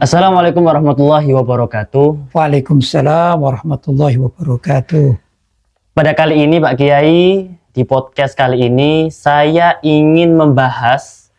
Assalamualaikum warahmatullahi wabarakatuh. Waalaikumsalam warahmatullahi wabarakatuh. Pada kali ini Pak Kiai, di podcast kali ini saya ingin membahas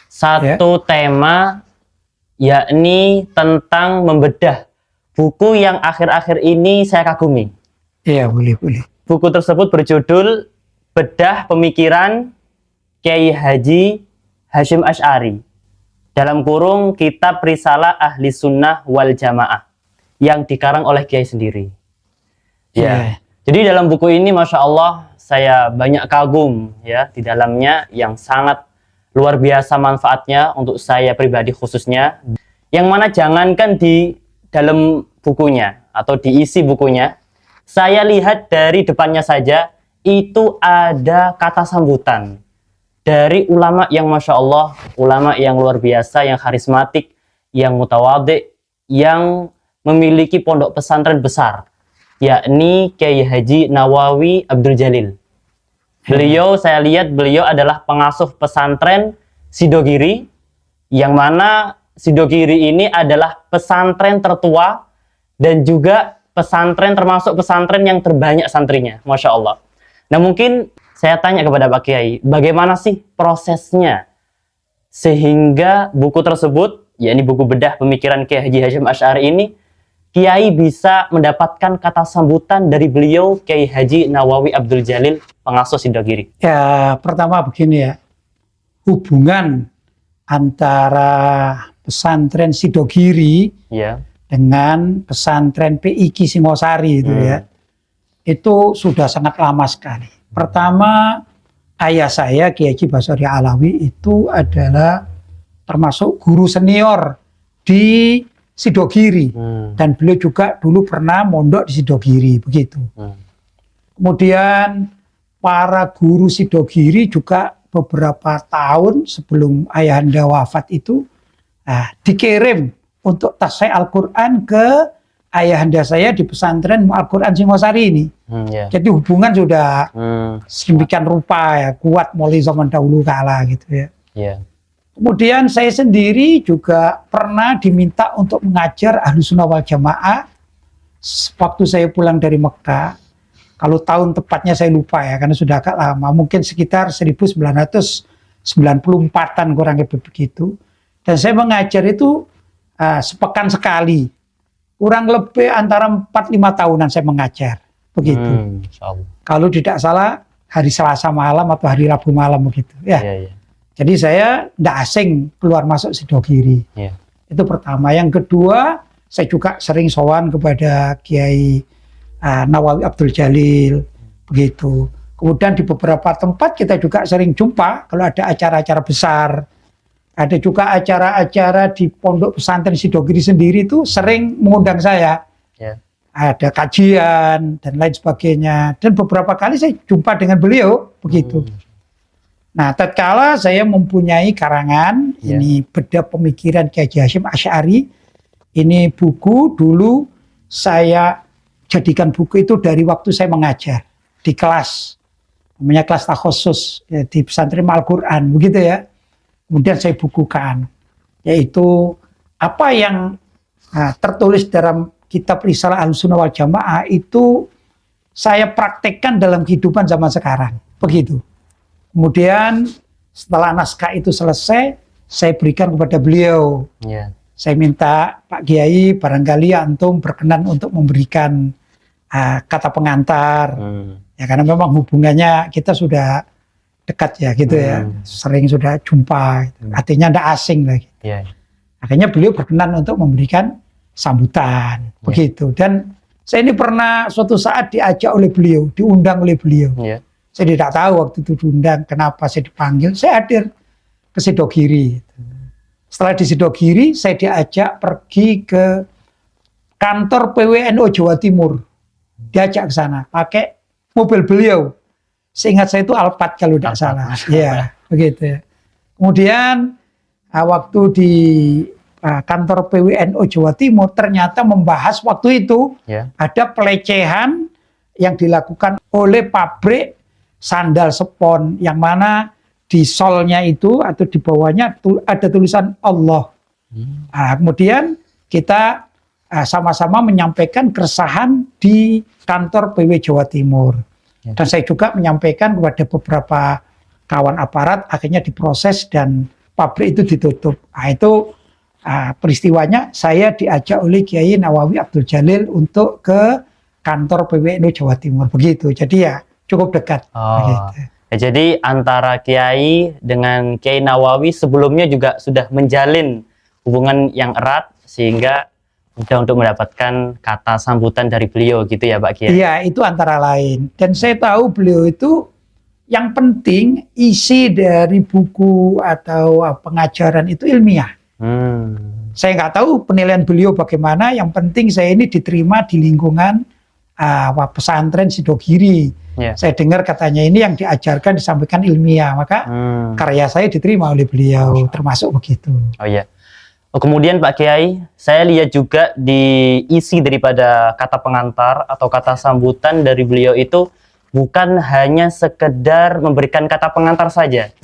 satu tema, yakni tentang membedah buku yang akhir-akhir ini saya kagumi. Iya, boleh. Buku tersebut berjudul Bedah Pemikiran Kiai Haji Hasyim Asy'ari, dalam kurung Kitab Risalah Ahli Sunnah wal Jamaah, yang dikarang oleh Kiai sendiri. Ya. Jadi dalam buku ini Masya Allah saya banyak kagum ya di dalamnya, yang sangat luar biasa manfaatnya untuk saya pribadi khususnya. Yang mana jangankan di dalam bukunya atau diisi bukunya, saya lihat dari depannya saja itu ada kata sambutan dari ulama yang Masya Allah, ulama yang luar biasa, yang karismatik, yang mutawadhi, yang memiliki pondok pesantren besar, yakni Kiai Haji Nawawi Abdul Jalil. Beliau, saya lihat beliau adalah pengasuh pesantren Sidogiri, yang mana Sidogiri ini adalah pesantren tertua dan juga pesantren termasuk pesantren yang terbanyak santrinya, Masya Allah. Nah mungkin saya tanya kepada Pak Kiai, bagaimana sih prosesnya sehingga buku tersebut, yakni buku Bedah Pemikiran Kiai Haji Hasyim Asy'ari ini, Kiai bisa mendapatkan kata sambutan dari beliau, Kiai Haji Nawawi Abdul Jalil, pengasuh Sidogiri? Ya, pertama begini ya, hubungan antara pesantren Sidogiri dengan pesantren PIK Singosari itu ya, itu sudah sangat lama sekali. Pertama, ayah saya Kiai Haji Basori Alawi itu adalah termasuk guru senior di Sidogiri, dan beliau juga dulu pernah mondok di Sidogiri begitu. Kemudian para guru Sidogiri juga beberapa tahun sebelum ayahanda wafat itu dikirim untuk tasai Al-Quran ke ayahanda saya di pesantren Al-Quran Singosari ini. Jadi hubungan sudah sedemikian rupa ya, kuat mulai zaman dahulu kala gitu ya. Kemudian saya sendiri juga pernah diminta untuk mengajar Ahlu Sunnah wal Jamaah waktu saya pulang dari Mekah. Kalau tahun tepatnya saya lupa ya, karena sudah agak lama, mungkin sekitar 1994-an kurang lebih begitu. Dan saya mengajar itu sepekan sekali. Kurang lebih antara 4-5 tahunan saya mengajar begitu. Kalau tidak salah hari Selasa malam atau hari Rabu malam begitu ya. Jadi saya tidak asing keluar masuk Sidogiri. Itu pertama. Yang kedua, saya juga sering sowan kepada Kiai Nawawi Abdul Jalil begitu. Kemudian di beberapa tempat kita juga sering jumpa kalau ada acara-acara besar. Ada juga acara-acara di pondok pesantren Sidogiri sendiri itu sering mengundang saya. Ada kajian dan lain sebagainya. Dan beberapa kali saya jumpa dengan beliau begitu. Nah, tatkala saya mempunyai karangan ini Bedah Pemikiran Kiai Haji Hasyim Asy'ari. Ini buku dulu saya jadikan buku itu dari waktu saya mengajar di kelas, namanya kelas takhusus ya, di pesantren Al-Quran begitu ya. Kemudian saya bukukan, yaitu apa yang tertulis dalam kitab Risalah Ahli Sunnah wal Jamaah itu saya praktekkan dalam kehidupan zaman sekarang, begitu. Kemudian setelah naskah itu selesai, saya berikan kepada beliau. Saya minta, Pak Kiai, barangkali antum berkenan untuk memberikan kata pengantar, ya karena memang hubungannya kita sudah dekat ya gitu ya, sering sudah jumpa, artinya tidak asing lagi. Akhirnya beliau berkenan untuk memberikan sambutan, begitu. Dan saya ini pernah suatu saat diajak oleh beliau, diundang oleh beliau. Saya tidak tahu waktu itu diundang, kenapa saya dipanggil, saya hadir ke Sidogiri. Setelah di Sidogiri, saya diajak pergi ke kantor PWNU Jawa Timur. Diajak ke sana, pakai mobil beliau. Seingat saya itu Alphard kalau tidak salah. Iya, begitu ya. Kemudian waktu di kantor PWNU Jawa Timur ternyata membahas waktu itu ada pelecehan yang dilakukan oleh pabrik sandal Sepon, yang mana di solnya itu atau di bawahnya ada tulisan Allah. Nah, kemudian kita sama-sama menyampaikan keresahan di kantor PW Jawa Timur. Dan saya juga menyampaikan kepada beberapa kawan aparat, akhirnya diproses dan pabrik itu ditutup. Nah, itu peristiwanya saya diajak oleh Kiai Nawawi Abdul Jalil untuk ke kantor PWNU Jawa Timur. Begitu, jadi ya cukup dekat. Begitu. Ya, jadi antara Kiai dengan Kiai Nawawi sebelumnya juga sudah menjalin hubungan yang erat sehingga mudah untuk mendapatkan kata sambutan dari beliau gitu ya Pak Kiai? Iya, itu antara lain. Dan saya tahu beliau itu yang penting isi dari buku atau pengajaran itu ilmiah. Saya nggak tahu penilaian beliau bagaimana, yang penting saya ini diterima di lingkungan pesantren Sidogiri. Saya dengar katanya ini yang diajarkan disampaikan ilmiah, maka karya saya diterima oleh beliau, termasuk begitu. Oh iya. Kemudian Pak Kiai, saya lihat juga di isi daripada kata pengantar atau kata sambutan dari beliau itu bukan hanya sekedar memberikan kata pengantar saja,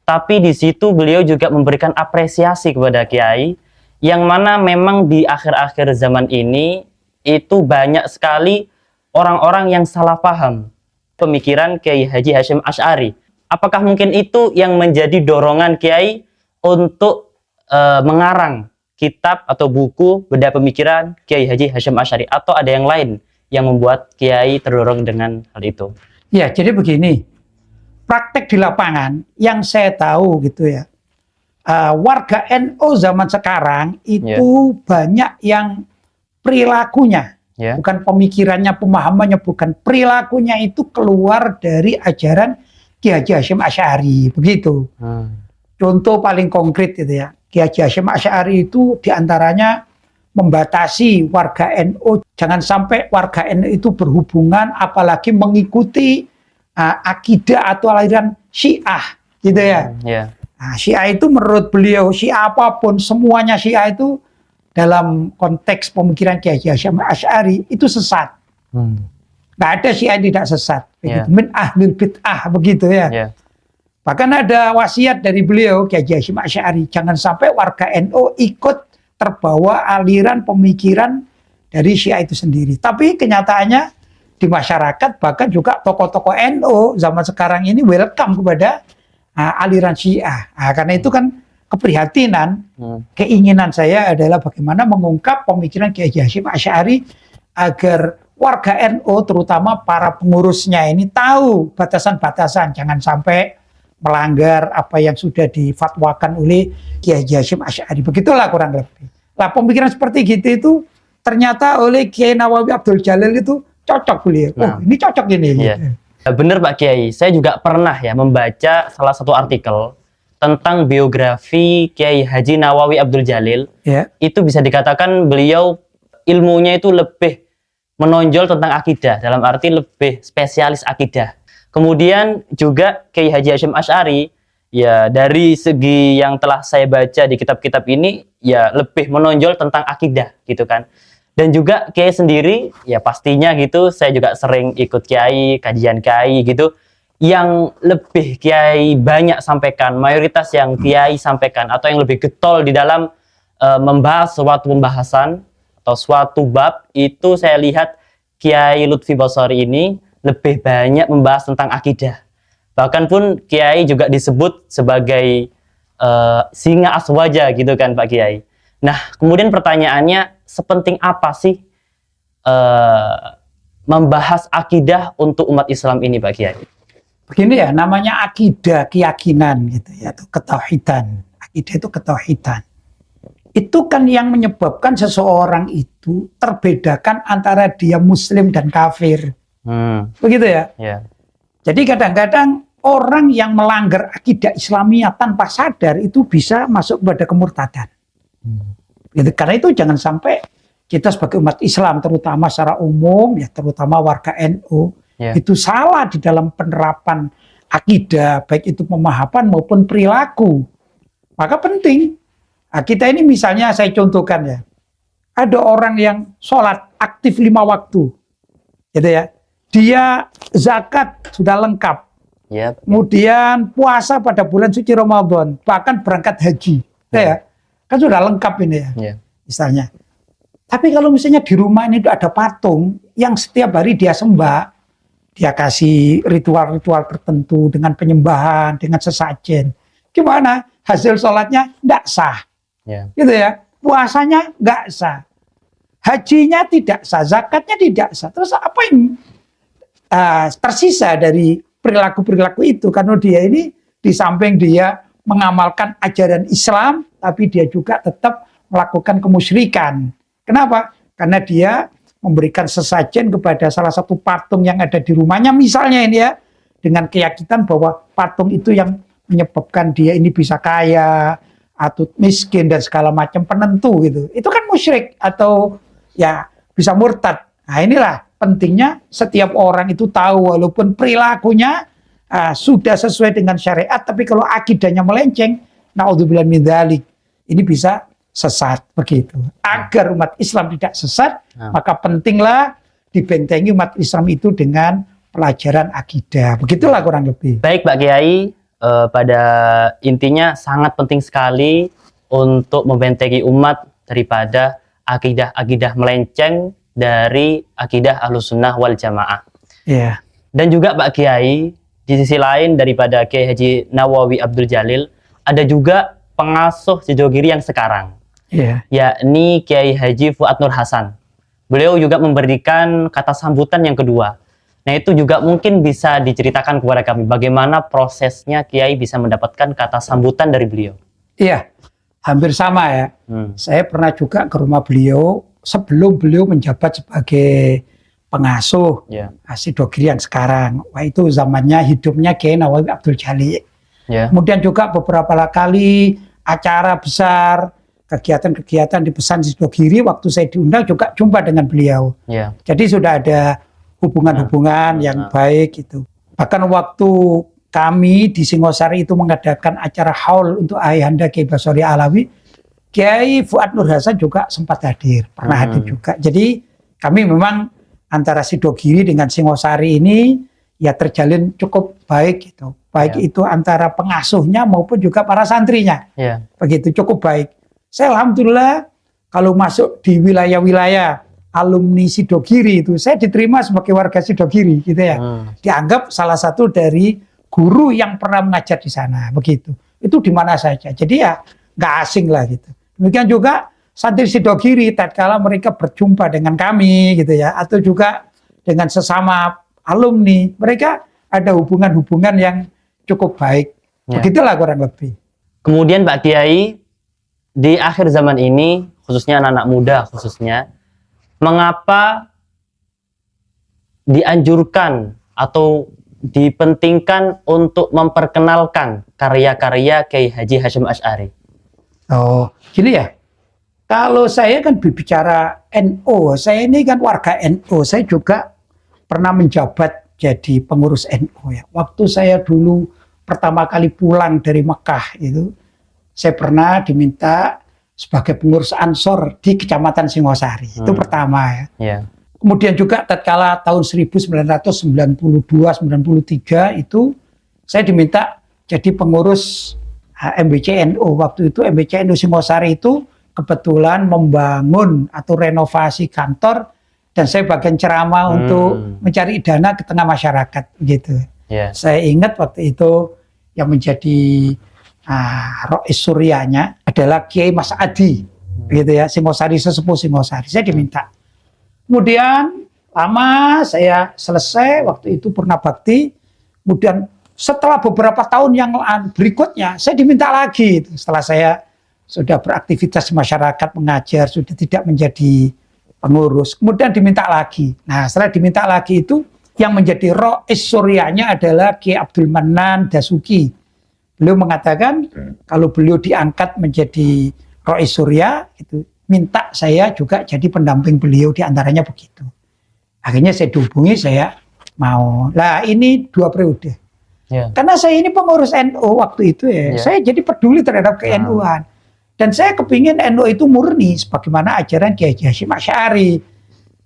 tapi di situ beliau juga memberikan apresiasi kepada Kiai, yang mana memang di akhir-akhir zaman ini itu banyak sekali orang-orang yang salah paham pemikiran Kiai Haji Hasyim Asy'ari. Apakah mungkin itu yang menjadi dorongan Kiai untuk mengarang kitab atau buku Bedah Pemikiran Kiai Haji Hasyim Asy'ari, atau ada yang lain yang membuat Kiai terdorong dengan hal itu? Ya, jadi begini, praktek di lapangan yang saya tahu gitu ya, warga NU zaman sekarang itu banyak yang perilakunya, bukan pemikirannya, pemahamannya, bukan perilakunya itu keluar dari ajaran Kiai Haji Hasyim Asy'ari, begitu. Contoh paling konkret gitu ya, Kiai Haji Hasyim Asy'ari itu diantaranya membatasi warga NU, jangan sampai warga NU itu berhubungan apalagi mengikuti akidah atau aliran Syiah, gitu ya. Nah, Syiah itu menurut beliau, Syiah apapun, semuanya Syiah itu dalam konteks pemikiran Kiai Haji Hasyim Asy'ari itu sesat. Nggak ada Syiah yang tidak sesat. Min ahlil bid'ah, begitu ya. Bahkan ada wasiat dari beliau, Kiai Haji Hasyim Asy'ari, jangan sampai warga NU ikut terbawa aliran pemikiran dari Syiah itu sendiri. Tapi kenyataannya di masyarakat, bahkan juga tokoh-tokoh NU zaman sekarang ini welcome kepada aliran Syiah. Karena itu kan keprihatinan, keinginan saya adalah bagaimana mengungkap pemikiran Kiai Haji Hasyim Asy'ari agar warga NU, terutama para pengurusnya ini tahu batasan-batasan, jangan sampai melanggar apa yang sudah difatwakan oleh Kiai Haji Hasyim Asy'ari. Begitulah kurang lebih. Lah pemikiran seperti gitu itu ternyata oleh Kiai Nawawi Abdul Jalil itu cocok beliau. Ini cocok ini. Bener Pak Kiai, saya juga pernah ya membaca salah satu artikel tentang biografi Kiai Haji Nawawi Abdul Jalil. Itu bisa dikatakan beliau ilmunya itu lebih menonjol tentang akidah, dalam arti lebih spesialis akidah. Kemudian juga Kiai Haji Hasyim Asy'ari, ya dari segi yang telah saya baca di kitab-kitab ini, ya lebih menonjol tentang akidah gitu kan. Dan juga Kiai sendiri, ya pastinya gitu, saya juga sering ikut Kiai, kajian Kiai gitu, yang lebih Kiai banyak sampaikan, mayoritas yang Kiai sampaikan, atau yang lebih getol di dalam membahas suatu pembahasan, atau suatu bab, itu saya lihat Kiai Lutfi Basari ini lebih banyak membahas tentang akidah. Bahkan pun Kiai juga disebut sebagai singa aswaja gitu kan Pak Kiai. Nah, kemudian pertanyaannya, sepenting apa sih membahas akidah untuk umat Islam ini Pak Kiai? Begini ya, namanya akidah, keyakinan gitu ya, itu ketauhidan. Akidah itu ketauhidan. Itu kan yang menyebabkan seseorang itu terbedakan antara dia muslim dan kafir. Begitu ya? Jadi kadang-kadang orang yang melanggar akidah Islamiyah tanpa sadar itu bisa masuk pada kemurtadan. Gitu. Karena itu jangan sampai kita sebagai umat Islam, terutama secara umum, ya terutama warga NU, itu salah di dalam penerapan akidah, baik itu pemahaman maupun perilaku. Maka penting, kita ini misalnya saya contohkan ya, ada orang yang sholat aktif 5 waktu, gitu ya. Dia zakat sudah lengkap, kemudian puasa pada bulan suci Ramadan, bahkan berangkat haji, ya kan sudah lengkap ini ya, misalnya. Tapi kalau misalnya di rumah ini ada patung yang setiap hari dia sembah, dia kasih ritual-ritual tertentu dengan penyembahan, dengan sesajen. Gimana? Hasil sholatnya tidak sah. Ya. Gitu ya. Puasanya nggak sah. Hajinya tidak sah. Zakatnya tidak sah. Terus apa yang tersisa dari perilaku-perilaku itu? Karena dia ini di samping dia mengamalkan ajaran Islam, tapi dia juga tetap melakukan kemusyrikan. Kenapa? Karena dia memberikan sesajen kepada salah satu patung yang ada di rumahnya, misalnya ini ya, dengan keyakinan bahwa patung itu yang menyebabkan dia ini bisa kaya atau miskin dan segala macam penentu gitu. Itu kan musyrik atau ya bisa murtad. Nah inilah pentingnya setiap orang itu tahu, walaupun perilakunya sudah sesuai dengan syariat, tapi kalau akidahnya melenceng, naudzubillah min dzalik, ini bisa sesat begitu. Agar umat Islam tidak sesat, maka pentinglah dibentengi umat Islam itu dengan pelajaran akidah. Begitulah kurang lebih. Baik Pak Kiai, pada intinya sangat penting sekali untuk membentengi umat daripada akidah-akidah melenceng dari akidah Ahlussunnah wal Jamaah. Iya. Dan juga Pak Kiai, di sisi lain daripada Kiai Haji Nawawi Abdul Jalil, ada juga pengasuh Sidogiri yang sekarang. Iya. Yakni Kiai Haji Fuad Nur Hasan. Beliau juga memberikan kata sambutan yang kedua. Nah itu juga mungkin bisa diceritakan kepada kami bagaimana prosesnya Kiai bisa mendapatkan kata sambutan dari beliau. Iya, hampir sama ya. Saya pernah juga ke rumah beliau sebelum beliau menjabat sebagai pengasuh Sidogiri yang sekarang. Wah itu zamannya hidupnya Kiai Nawawi Abdul Jalil. Kemudian juga beberapa kali acara besar, kegiatan-kegiatan di pesan Sidogiri, waktu saya diundang juga jumpa dengan beliau. Jadi sudah ada hubungan-hubungan yang baik itu. Bahkan waktu kami di Singosari itu mengadakan acara haul untuk Ayahanda Kiai Basori Alawi, Kiai Fuad Nur Hasan juga sempat hadir, pernah hadir juga. Jadi kami memang antara Sidogiri dengan Singosari ini ya terjalin cukup baik gitu. Baik itu antara pengasuhnya maupun juga para santrinya. Begitu cukup baik. Saya alhamdulillah kalau masuk di wilayah-wilayah alumni Sidogiri itu saya diterima sebagai warga Sidogiri gitu ya. Dianggap salah satu dari guru yang pernah mengajar di sana begitu. Itu di mana saja. Jadi ya nggak asing lah gitu. Demikian juga santri Sidogiri tatkala mereka berjumpa dengan kami gitu ya, atau juga dengan sesama alumni, mereka ada hubungan-hubungan yang cukup baik. Begitulah kurang lebih. Kemudian Pak Kiai, di akhir zaman ini, khususnya anak-anak muda khususnya, mengapa dianjurkan atau dipentingkan untuk memperkenalkan karya-karya Kiai Haji Hasyim Asy'ari? Oh, gini ya. Kalau saya kan berbicara NU, saya ini kan warga NU, saya juga pernah menjabat jadi pengurus NU ya. Waktu saya dulu pertama kali pulang dari Mekah itu, saya pernah diminta sebagai pengurus Ansor di Kecamatan Singosari. Itu pertama ya. Kemudian juga tatkala tahun 1992-93 itu saya diminta jadi pengurus MBC NU. Waktu itu MBC NU Singosari itu kebetulan membangun atau renovasi kantor dan saya bagian ceramah untuk mencari dana ke tengah masyarakat gitu. Saya ingat waktu itu yang menjadi Rois Suryanya adalah Kiai Mas Adi, gitu ya, Singosari, sesepuh Singosari. Saya diminta. Kemudian lama saya selesai waktu itu purna bakti. Kemudian setelah beberapa tahun yang berikutnya saya diminta lagi. Setelah saya sudah beraktivitas di masyarakat, mengajar, sudah tidak menjadi pengurus. Kemudian diminta lagi. Nah setelah diminta lagi itu yang menjadi Rois Suryanya adalah Kiai Abdul Manan Dasuki. Beliau mengatakan kalau beliau diangkat menjadi Rois Surya, itu minta saya juga jadi pendamping beliau, diantaranya begitu. Akhirnya saya dihubungi, saya mau. Lah ini 2 periode. Karena saya ini pengurus NU waktu itu ya, saya jadi peduli terhadap ke-NU-an. Dan saya kepingin NU itu murni sebagaimana ajaran Kiai Haji Hasyim Asy'ari.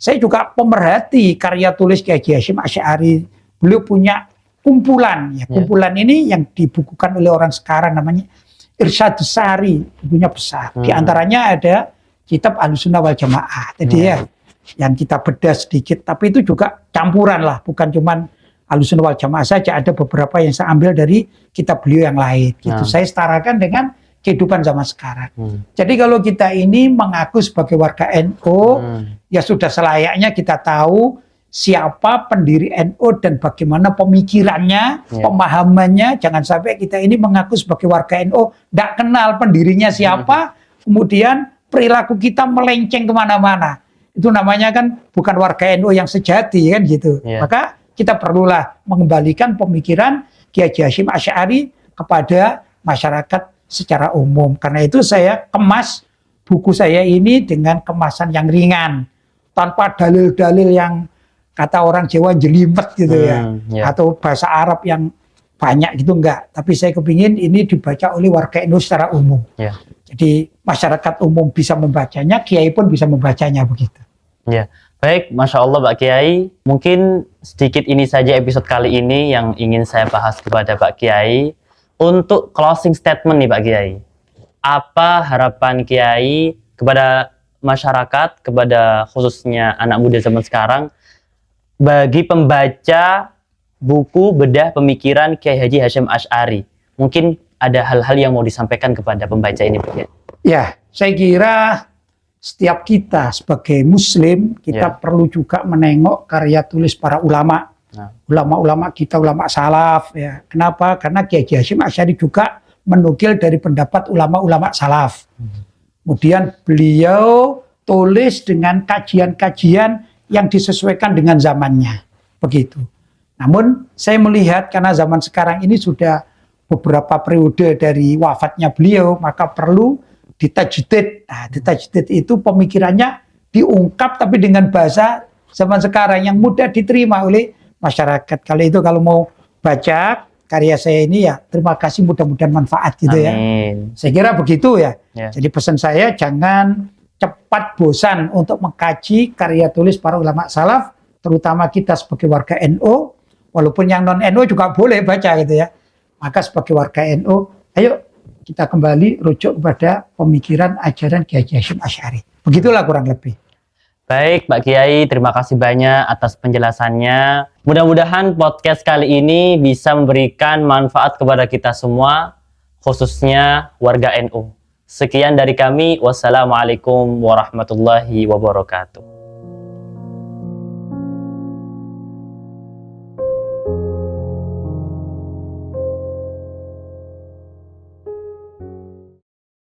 Saya juga pemerhati karya tulis Kiai Haji Hasyim Asy'ari. Beliau punya kumpulan, ya kumpulan ini yang dibukukan oleh orang sekarang namanya Irsyadus Sari, bukunya besar. Di antaranya ada kitab Ahlussunnah wal Jamaah. Jadi ya, yang kita bedah sedikit, tapi itu juga campuran lah, bukan cuman Ahlussunnah wal Jamaah saja, ada beberapa yang saya ambil dari kitab beliau yang lain. Gitu. Saya setarakan dengan kehidupan zaman sekarang. Jadi kalau kita ini mengaku sebagai warga NU, ya sudah selayaknya kita tahu siapa pendiri NU dan bagaimana pemikirannya, pemahamannya. Jangan sampai kita ini mengaku sebagai warga NU, tidak kenal pendirinya siapa, kemudian perilaku kita melenceng kemana-mana. Itu namanya kan bukan warga NU yang sejati kan gitu. Maka kita perlulah mengembalikan pemikiran Kiai Haji Hasyim Asy'ari kepada masyarakat secara umum. Karena itu saya kemas buku saya ini dengan kemasan yang ringan, tanpa dalil-dalil yang kata orang Jawa jelimet gitu atau bahasa Arab yang banyak gitu, enggak. Tapi saya kepingin ini dibaca oleh warga NU secara umum. Jadi masyarakat umum bisa membacanya, Kiai pun bisa membacanya begitu. Baik, Masya Allah Pak Kiai. Mungkin sedikit ini saja episode kali ini yang ingin saya bahas kepada Pak Kiai. Untuk closing statement nih Pak Kiai, apa harapan Kiai kepada masyarakat, kepada khususnya anak muda zaman sekarang, bagi pembaca buku bedah pemikiran Kiai Haji Hasyim Asy'ari? Mungkin ada hal-hal yang mau disampaikan kepada pembaca ini Pak Kiai. Ya, saya kira setiap kita sebagai muslim, kita perlu juga menengok karya tulis para ulama. Ulama-ulama kita, ulama salaf. Ya. Kenapa? Karena Kiai Haji Hasyim Asy'ari juga menukil dari pendapat ulama-ulama salaf. Kemudian beliau tulis dengan kajian-kajian yang disesuaikan dengan zamannya. Begitu. Namun saya melihat karena zaman sekarang ini sudah beberapa periode dari wafatnya beliau, maka perlu ditajdid. Nah, ditajdid itu pemikirannya diungkap tapi dengan bahasa zaman sekarang yang mudah diterima oleh masyarakat. Kalau mau baca karya saya ini ya terima kasih, mudah-mudahan manfaat gitu. Amin. Ya. Saya kira begitu ya. Jadi pesan saya jangan cepat bosan untuk mengkaji karya tulis para ulama salaf, terutama kita sebagai warga NU, walaupun yang non NU juga boleh baca gitu ya. Maka sebagai warga NU, ayo kita kembali rujuk kepada pemikiran ajaran Kiai Haji Hasyim Asy'ari. Begitulah kurang lebih. Baik, Pak Kiai, terima kasih banyak atas penjelasannya. Mudah-mudahan podcast kali ini bisa memberikan manfaat kepada kita semua, khususnya warga NU. Sekian dari kami. Wassalamualaikum warahmatullahi wabarakatuh.